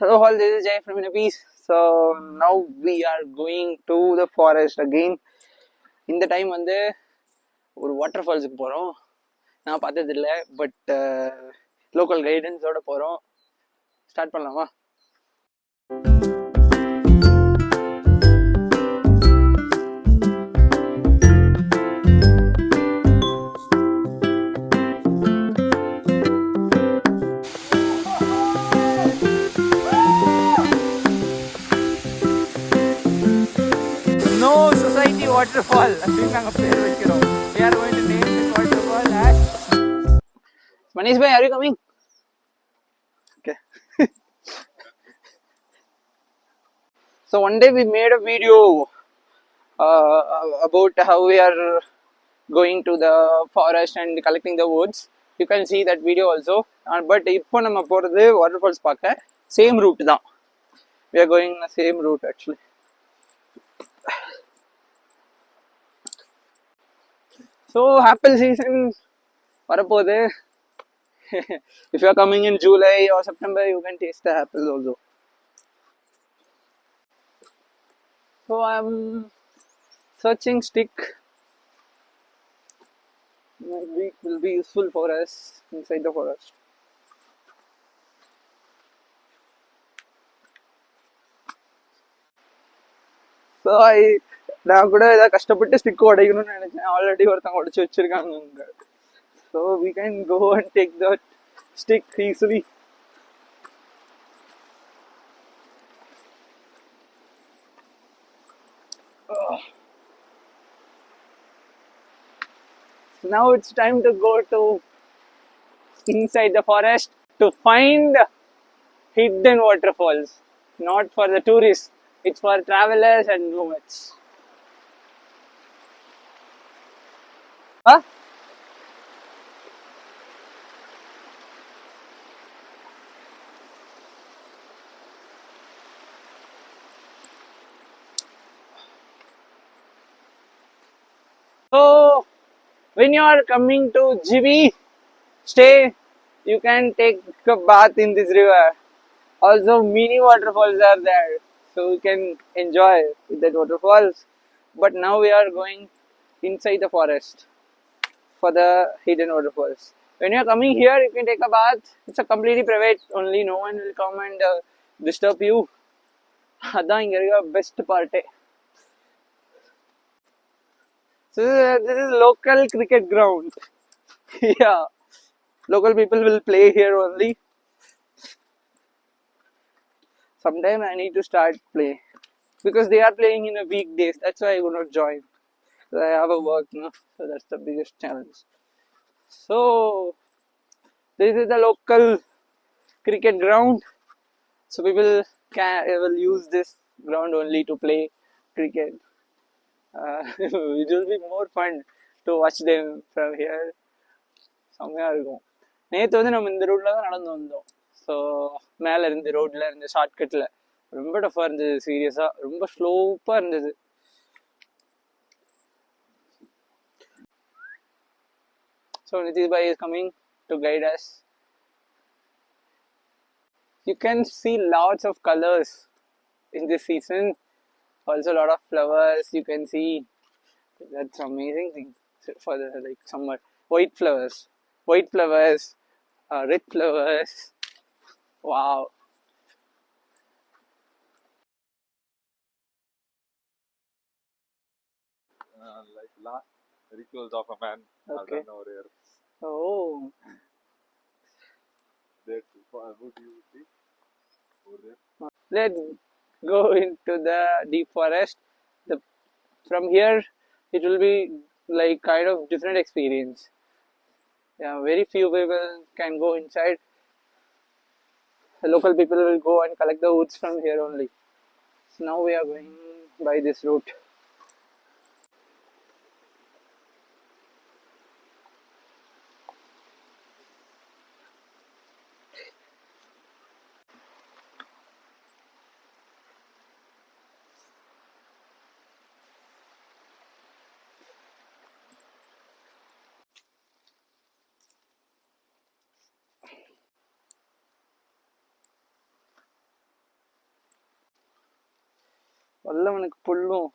Hello all, this is Jay from Himalayas. So now we are going to the forest again. இந்த time வந்து ஒரு water ஃபால்ஸுக்கு போகிறோம். நான் பார்த்ததில்லை, பட் லோக்கல் கைடன்ஸோட போகிறோம். ஸ்டார்ட் பண்ணலாமா? No Society waterfall. அப்படின்னு நாங்கள் பேர் வைக்கிறோம். We are going to name this waterfall as Manish bhai, are you coming? Okay. So one day we made a video about how we are going to the forest and collecting the woods. You can see that video also. But இப்போ நம்ம போகிறது waterfalls பார்க்க same route தான். We are going the same route actually. So apple season வரப்போகுது. If you are coming in July or September, you can taste the apples also. So I'm searching stick. Maybe it will be useful for us inside the forest. So நான் கூட ஏதாவது கஷ்டப்பட்டு stick உடைக்கணும்னு நினைச்சேன். Already ஒருத்தவங்க உடைச்சு வச்சிருக்காங்க. So we can go and take that stick easily. So now it's time to go to inside the forest to find hidden waterfalls. Not for the tourists, it's for travelers and nomads. Huh? So when you are coming to Jibhi, stay. You can take a bath in this river. Also, mini waterfalls are there, so you can enjoy with that waterfalls. But now we are going inside the forest for the hidden waterfalls. When you are coming here, you can take a bath. It's a completely private. Only no one will come and disturb you. அதான் இங்க இருக்க best பார்ட்டே. So this is local cricket ground. Yeah, local people will play here only. Sometime I need to start play because they are playing in a weekdays. That's why I will not join. So I have a work, no? So that's the biggest challenge. So this is the local cricket ground. So people will use this ground only to play cricket. It will be more fun to watch them from here. செம்மையாக இருக்கும். நேற்று வந்து நம்ம இந்த ரோட்டில் தான் நடந்து வந்தோம். ஸோ மேலே இருந்து ரோட்டில் இருந்து ஷார்ட்கட்டில் ரொம்ப டஃப்பாக இருந்தது. சீரியஸாக ரொம்ப ஸ்லோப்பாக இருந்தது. So Nitish bhai is coming to guide us. You can see lots of colors in this season. Also a lot of flowers you can see. That's amazing thing for the like summer. White flowers, red flowers. Wow. Like last rituals of a man are Okay. done over here. Oh, That what do you see over there? let's go into the deep forest. The from here it will be like kind of different experience. Yeah, very few people can go inside. The local people will go and collect the woods from here only. So now we are going by this route. Vallavanukku Pullum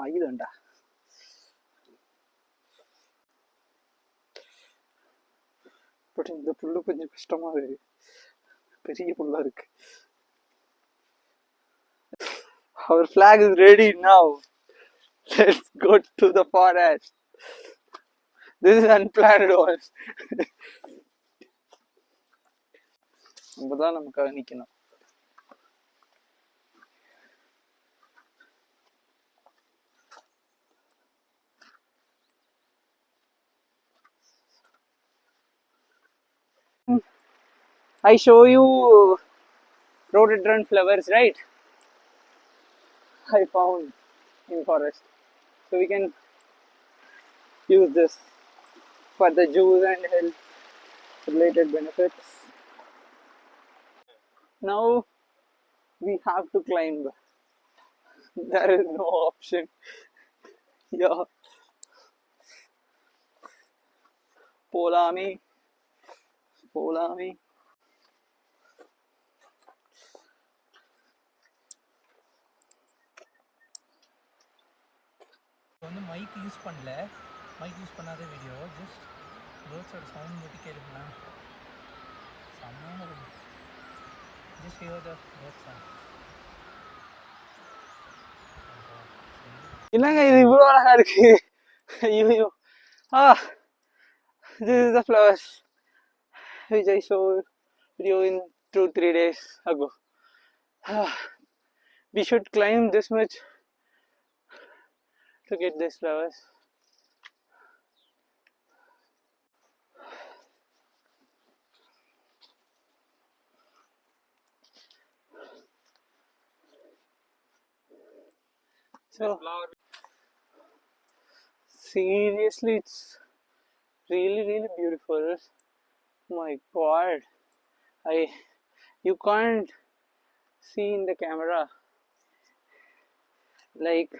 ஆயுதம்டா. But இந்த புல்லு கொஞ்சம் கஷ்டமா இருக்கு, பெரிய புல்லா இருக்கு. Our flag is ready now. Let's go to the forest. This is unplanned one. நம்மதான் நமக்காக நிக்கணும். I show you rhododendron flowers, right? I found in forest, so we can use this for the juice and health related benefits. Now we have to climb. There is no option. Yeah. Polami. Polami. வந்து mic use பண்ணல, mic use பண்ணாத video, just பேர்ட்ஸோட sound மட்டும் கேளுங்களேன். செம்மையாக இருக்கும். Just here the birds sound. என்னங்க இது இவ்வளோ அழகா இருக்கு. ஐயோ. This is the flowers which I showed you in 2-3 days ago. We should climb this much to get these flowers. So seriously, it's really beautiful. My god, you can't see in the camera like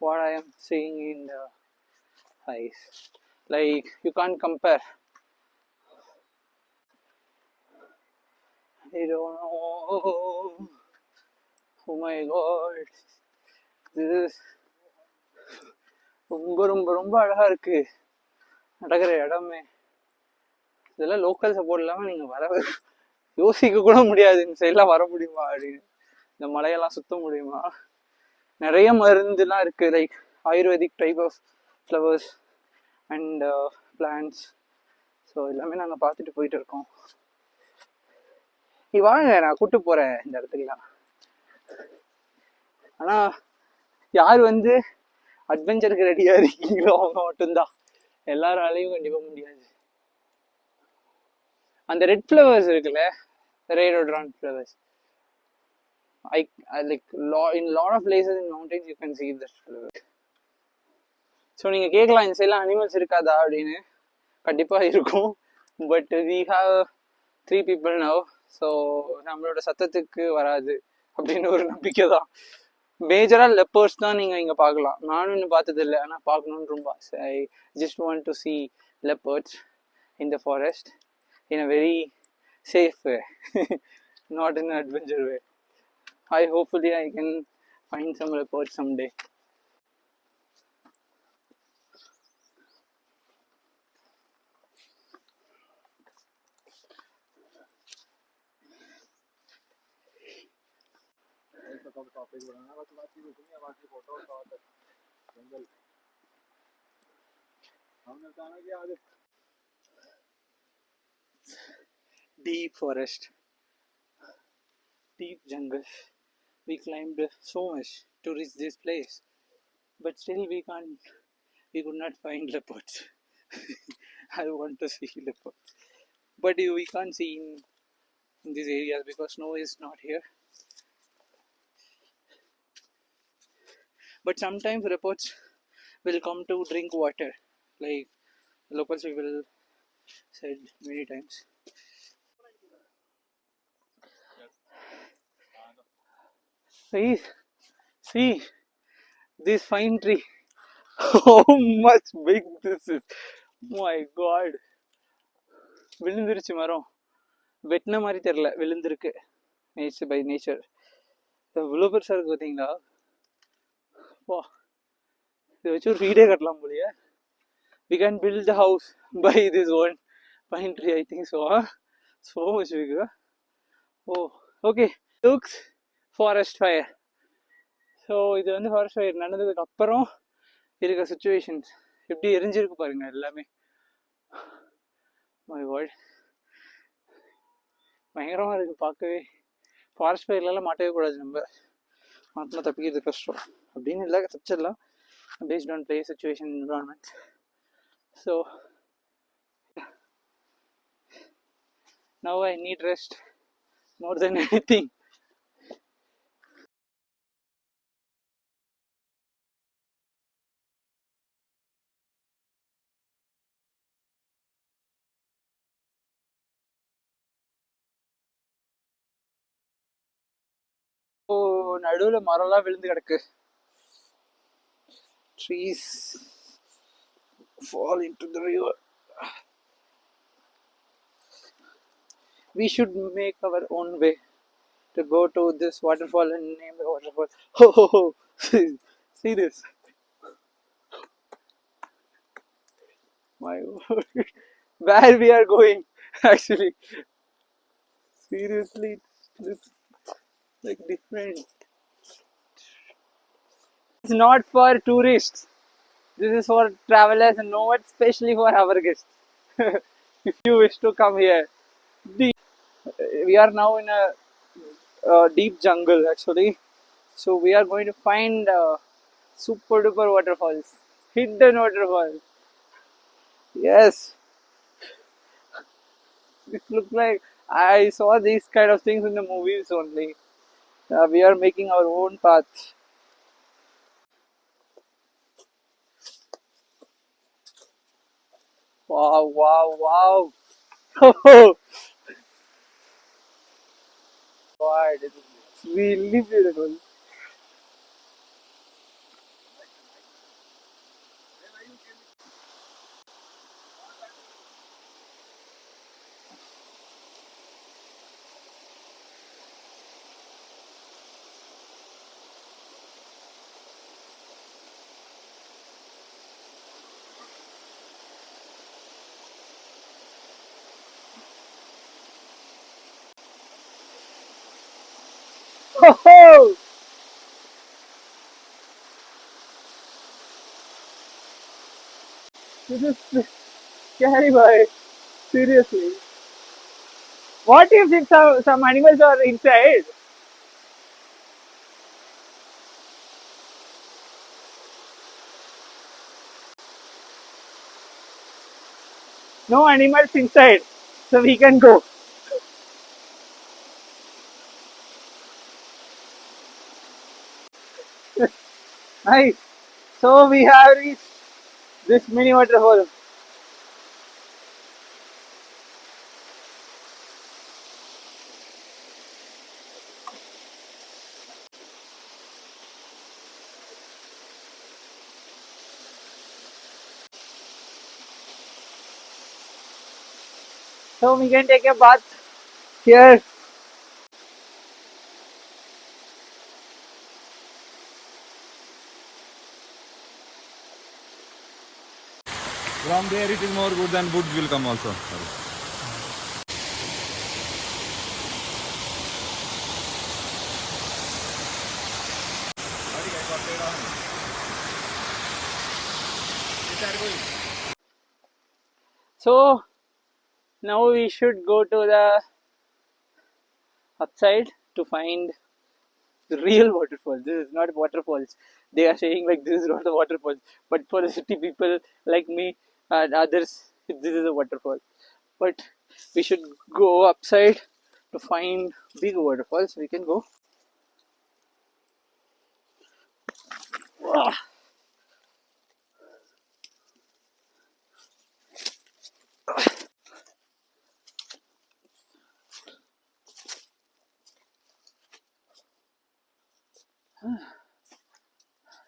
what I am seeing in the eyes. Like you can't compare. I don't know. Oh my god, this is ரொம்ப அழகா இருக்கு. நடக்கிற இடமே இதெல்லாம் local support இல்லாம நீங்க வர யோசிக்க கூட முடியாது. இந்த சைட்லாம் வர முடியுமா அப்படின்னு, இந்த மலையெல்லாம் சுத்த முடியுமா. நிறைய மருந்துலாம் இருக்கு, like ayurvedic type of flowers and plants. So எல்லாமே நாங்கள் பார்த்துட்டு போயிட்டு இருக்கோம். நீ வாங்க, நான் கூப்பிட்டு போறேன் இந்த இடத்துக்குலாம். ஆனா யார் வந்து அட்வென்ச்சருக்கு ரெடியா இருக்கீங்களோ அவங்க மட்டும்தான். எல்லாராலையும் கண்டிப்பா முடியாது. அந்த ரெட் ஃப்ளவர்ஸ் இருக்குல்ல, rhododendron flowers, I like in lot of places in mountains you can see this flower. So நீங்க கேட்கலாம் இந்த சைட்லாம் அனிமல்ஸ் இருக்காதா அப்படின்னு. கண்டிப்பா இருக்கும். But we have 3 people now, so நம்மளோட சத்தத்துக்கு வராது அப்படின்னு ஒரு நம்பிக்கை தான். மேஜரா லெப்பர்ஸ் தான் நீங்க இங்க பார்க்கலாம். நானும் இன்னும் பார்த்தது இல்லை, ஆனால் பார்க்கணுன்னு ரொம்ப ஆசை. I just want to see leopards in the forest in a very safe way, not in an adventure way. Hopefully I can find some leopards someday. Deep forest, deep jungle. We climbed so much to reach this place, but still we could not find leopards. I want to see leopards, but we can't see in these areas because snow is not here. But sometimes leopards will come to drink water, like locals people said many times. See this fine tree. How much big this is. My god. விழுந்துருச்சு மரம். வெட்டின மாதிரி தெரியல, விழுந்திருக்கு. Nature by nature. இவ்வளோ பெருசாக இருக்கு பார்த்தீங்களா. Wow. இதை வச்சு ஒரு வீடே கட்டலாம் போலியே. We can build the house by this one pine tree, I think so. Huh? So much bigger. Oh, okay. Looks forest fire. So இது வந்து ஃபாரஸ்ட் ஃபயர் நடந்ததுக்கு அப்புறம் இருக்க சுச்சுவேஷன்ஸ் எப்படி எரிஞ்சிருக்கு பாருங்க எல்லாமே. மை வேர்ல்ட், பயங்கரமாக இருக்குது பார்க்கவே. ஃபாரஸ்ட் ஃபயர்லாம் மாட்டவே கூடாது, நம்ம மாட்டினா தப்பிக்கிறது கஷ்டம் அப்படின்னு இல்லை, தப்பிச்சிடலாம் based on place, situation, environment. So now I need rest more than anything. ஓ, நடுவில் மரம்லாம் விழுந்து கிடக்கு. Trees fall into the river. We should make our own way to go to this waterfall and name the waterfall. Oh. See this. My word. Where we are going, actually. Seriously, it's like different. It's not for tourists. This is for travelers and not especially for our guests. If you wish to come here. We are now in a deep jungle actually. So we are going to find super duper waterfalls. Hidden waterfalls. Yes. It looks like I saw these kind of things in the movies only. We are making our own path. Wow, wow, wow. Oh, God, it's really beautiful. Oh, this is scary, boy. Seriously. What if some animals are inside? No animals inside. So we can go. Nice. So we have reached this mini waterfall. So we can take a bath here. From there it is more good than woods will come also. So now we should go to the upside to find the real waterfall. This is not waterfalls. They are saying like this is not the waterfall, but for the city people like me and others, this is a waterfall. But we should go upside to find big waterfalls. We can go.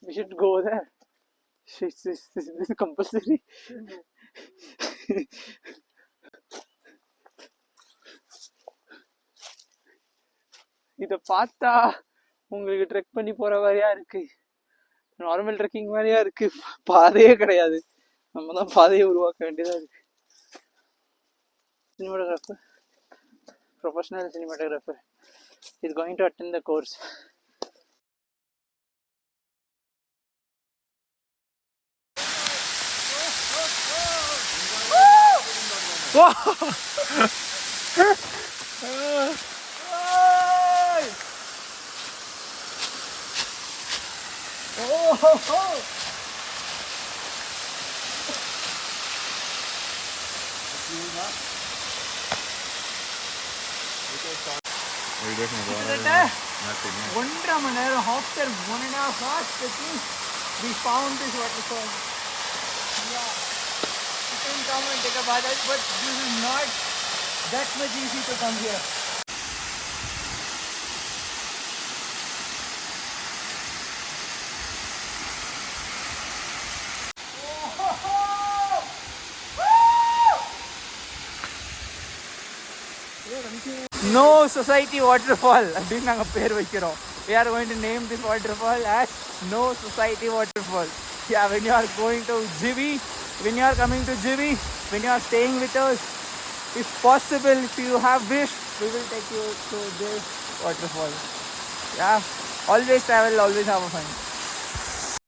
We should go there. This is compulsory. இதை பார்த்தா உங்களுக்கு trek பண்ணி போற மாதிரியா இருக்கு. Normal trekking மாதிரியா இருக்கு, பாதையே கிடையாது, நம்ம தான் பாதையை உருவாக்க வேண்டியதா இருக்கு. Cinematographer, professional cinematographer is going to attend the course. ஒன்றரை மணி நேரம் after 1.5 hours trekking, we found this waterfall. Yeah, you can come and take a bath, but this is not that much easy to come here. No Society Waterfall அப்படின்னு நாங்க பேர் வைக்கிறோம். We are going to name this waterfall as No Society Waterfall. Yeah, when you are going to Jibhi, when you are coming to Jibhi, when you are staying with us, if possible, if you have wish, we will take you to this waterfall. Yeah, always travel, always have fun.